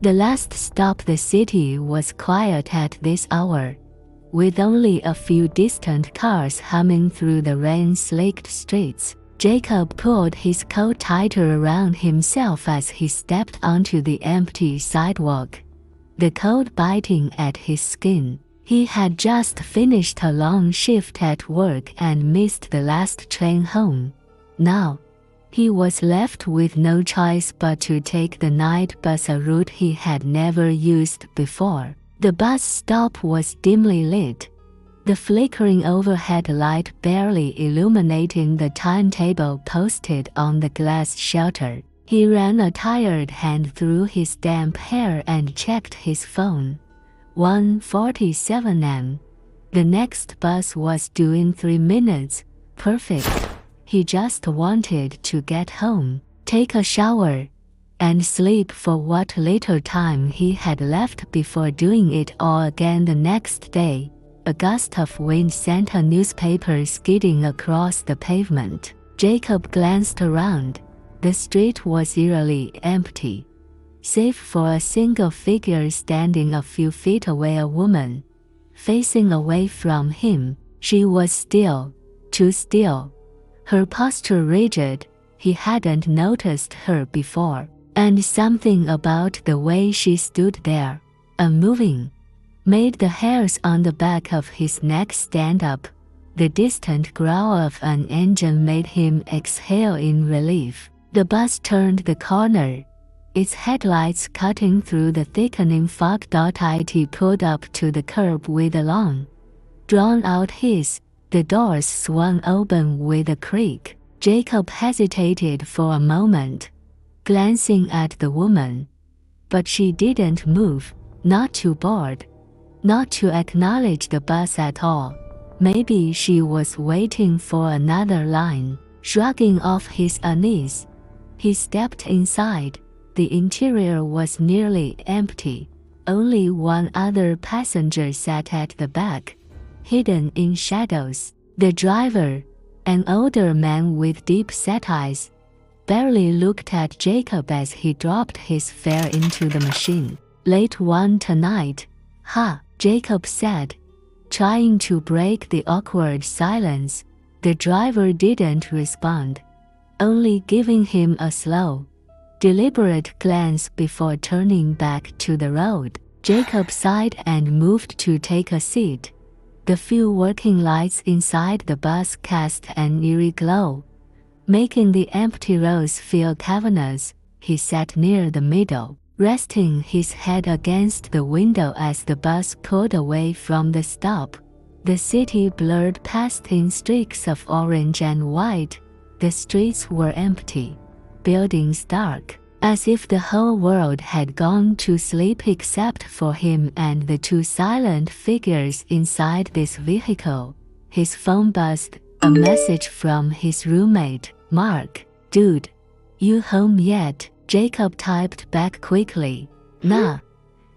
The last stop, the city was quiet at this hour, with only a few distant cars humming through the rain-slicked streets. Jacob pulled his coat tighter around himself as he stepped onto the empty sidewalk, the cold biting at his skin. He had just finished a long shift at work and missed the last train home. Now, he was left with no choice but to take the night bus, a route he had never used before. The bus stop was dimly lit, the flickering overhead light barely illuminating the timetable posted on the glass shutter. He ran a tired hand through his damp hair and checked his phone. 1:47 am. The next bus was due in 3 minutes. Perfect. He just wanted to get home, take a shower, and sleep for what little time he had left before doing it all again the next day. A gust of wind sent a newspaper skidding across the pavement. Jacob glanced around. The street was eerily empty, save for a single figure standing a few feet away, a woman, facing away from him. She was still, too still, her posture rigid. He hadn't noticed her before, and something about the way she stood there, unmoving, made the hairs on the back of his neck stand up. The distant growl of an engine made him exhale in relief. The bus turned the corner, its headlights cutting through the thickening fog. It pulled up to the curb with a long, drawn-out hiss. The doors swung open with a creak. Jacob hesitated for a moment, glancing at the woman, but she didn't move, not to board, not to acknowledge the bus at all. Maybe she was waiting for another line. Shrugging off his unease, he stepped inside. The interior was nearly empty. Only one other passenger sat at the back, hidden in shadows. The driver, an older man with deep-set eyes, barely looked at Jacob as he dropped his fare into the machine. Late one tonight, huh? Jacob said, trying to break the awkward silence. The driver didn't respond, only giving him a slow, deliberate glance before turning back to the road. Jacob sighed and moved to take a seat. The few working lights inside the bus cast an eerie glow, making the empty rows feel cavernous. He sat near the middle, resting his head against the window as the bus pulled away from the stop. The city blurred past in streaks of orange and white. The streets were empty, buildings dark, as if the whole world had gone to sleep except for him and the two silent figures inside this vehicle. His phone buzzed, a message from his roommate. "Mark, dude, you home yet?" Jacob typed back quickly. "Nah,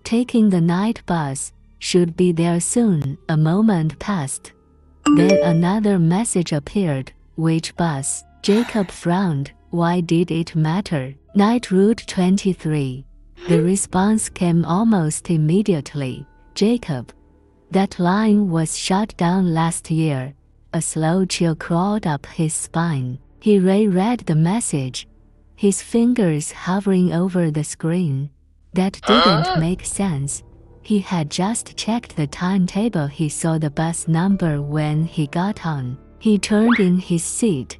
taking the night bus, should be there soon." A moment passed. Then another message appeared. "Which bus?" Jacob frowned. Why did it matter? "Night Route 23. The response came almost immediately. "Jacob, that line was shut down last year." A slow chill crawled up his spine. He reread the message, his fingers hovering over the screen. That didn't make sense. He had just checked the timetable. He saw the bus number when he got on. He turned in his seat,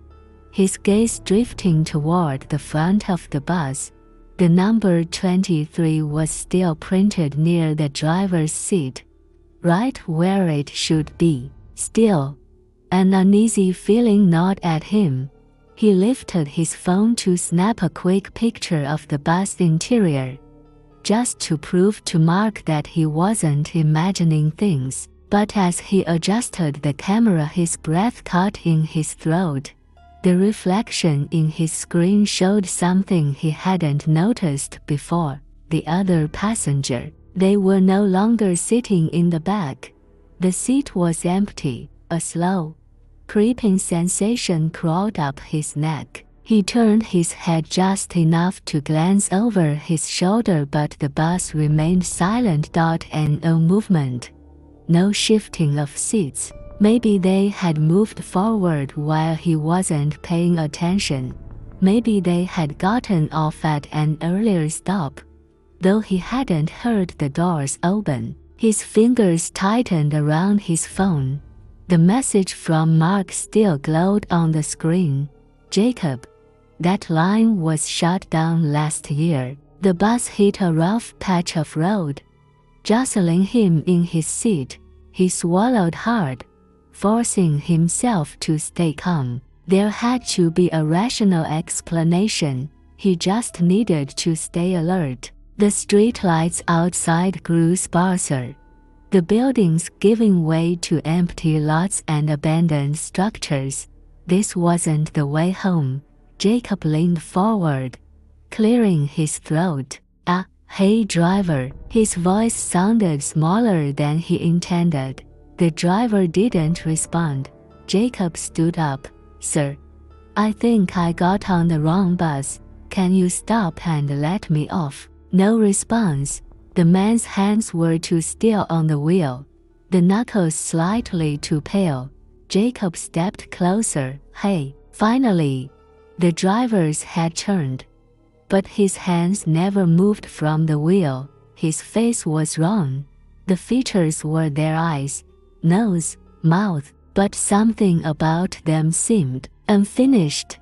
his gaze drifting toward the front of the bus. The number 23 was still printed near the driver's seat, right where it should be. Still, an uneasy feeling gnawed at him. He lifted his phone to snap a quick picture of the bus interior, just to prove to Mark that he wasn't imagining things. But as he adjusted the camera, his breath caught in his throat. The reflection in his screen showed something he hadn't noticed before. The other passenger. They were no longer sitting in the back. The seat was empty. A slow, creeping sensation crawled up his neck. He turned his head just enough to glance over his shoulder, but the bus remained silent. And no movement. No shifting of seats. Maybe they had moved forward while he wasn't paying attention. Maybe they had gotten off at an earlier stop. Though he hadn't heard the doors open, his fingers tightened around his phone. The message from Mark still glowed on the screen. Jacob. That line was shut down last year. The bus hit a rough patch of road. Jostling him in his seat, he swallowed hard, forcing himself to stay calm. There had to be a rational explanation. He just needed to stay alert. The streetlights outside grew sparser, the buildings giving way to empty lots and abandoned structures. This wasn't the way home. Jacob leaned forward, clearing his throat. Hey driver. His voice sounded smaller than he intended. The driver didn't respond. Jacob stood up. Sir, I think I got on the wrong bus. Can you stop and let me off? No response. The man's hands were too still on the wheel, the knuckles slightly too pale. Jacob stepped closer. Hey. Finally, the driver's head turned, but his hands never moved from the wheel. His face was wrong. The features were their eyes, nose, mouth, but something about them seemed unfinished,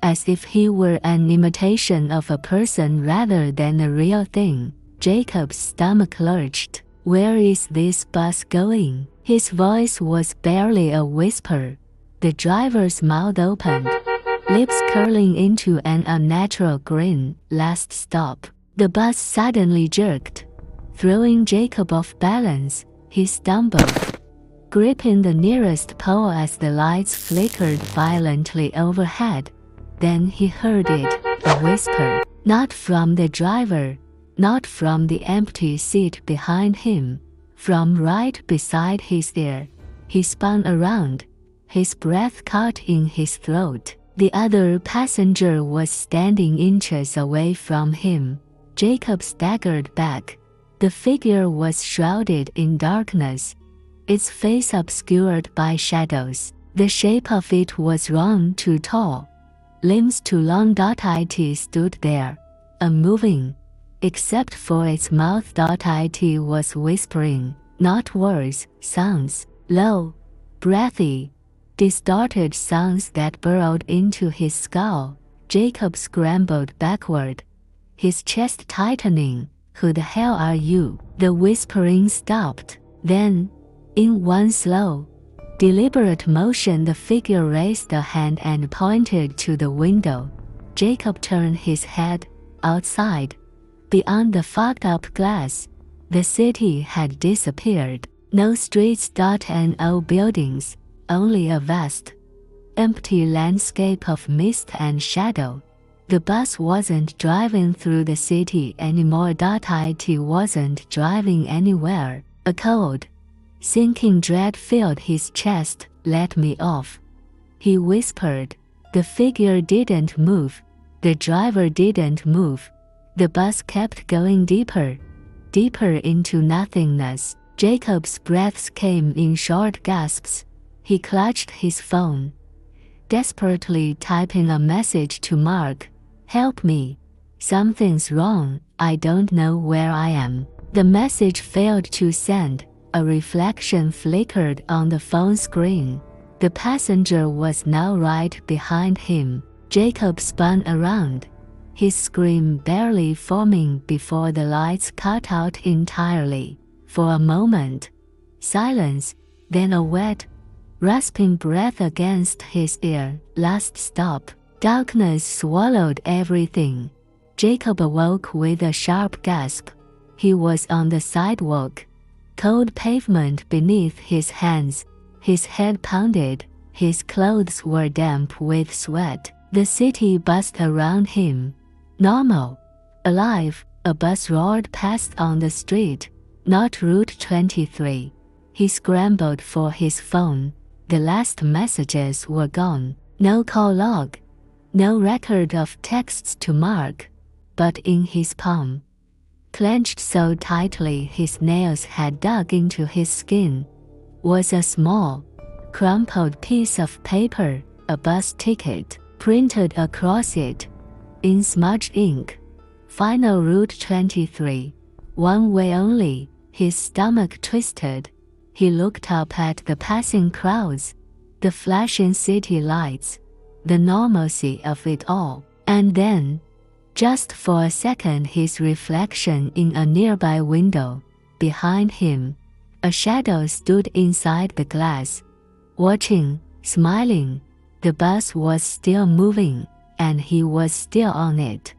as if he were an imitation of a person rather than a real thing. Jacob's stomach lurched. Where is this bus going? His voice was barely a whisper. The driver's mouth opened, lips curling into an unnatural grin. Last stop. The bus suddenly jerked, throwing Jacob off balance. He stumbled, gripping the nearest pole as the lights flickered violently overhead. Then he heard it, a whisper. Not from the driver, not from the empty seat behind him, from right beside his ear. He spun around, his breath caught in his throat. The other passenger was standing inches away from him. Jacob staggered back. The figure was shrouded in darkness, its face obscured by shadows. The shape of it was wrong, too tall, limbs too long. It stood there, unmoving, except for its mouth. It was whispering, not words, sounds, low, breathy, distorted sounds that burrowed into his skull. Jacob scrambled backward, his chest tightening. Who the hell are you? The whispering stopped. Then, in one slow, deliberate motion, the figure raised a hand and pointed to the window. Jacob turned his head. Outside, beyond the fogged-up glass, the city had disappeared. No streets. And no buildings, only a vast, empty landscape of mist and shadow. The bus wasn't driving through the city anymore. It wasn't driving anywhere. A cold, sinking dread filled his chest. Let me off, he whispered. The figure didn't move. The driver didn't move. The bus kept going deeper, deeper into nothingness. Jacob's breaths came in short gasps. He clutched his phone, desperately typing a message to Mark. Help me. Something's wrong. I don't know where I am. The message failed to send. A reflection flickered on the phone screen. The passenger was now right behind him. Jacob spun around, his scream barely forming before the lights cut out entirely. For a moment, silence, then a wet, rasping breath against his ear. Last stop. Darkness swallowed everything. Jacob awoke with a sharp gasp. He was on the sidewalk, cold pavement beneath his hands. His head pounded, his clothes were damp with sweat. The city buzzed around him. Normal, alive. A bus roared past on the street, not Route 23. He scrambled for his phone. The last messages were gone. No call log, No record of texts to mark, but in his palm, clenched so tightly his nails had dug into his skin, was a small, crumpled piece of paper, a bus ticket, printed across it, in smudged ink. Final Route 23. One way only. His stomach twisted. He looked up at the passing crowds, the flashing city lights, the normalcy of it all. And then, just for a second, his reflection in a nearby window. Behind him, a shadow stood inside the glass, watching, smiling. The bus was still moving, and he was still on it.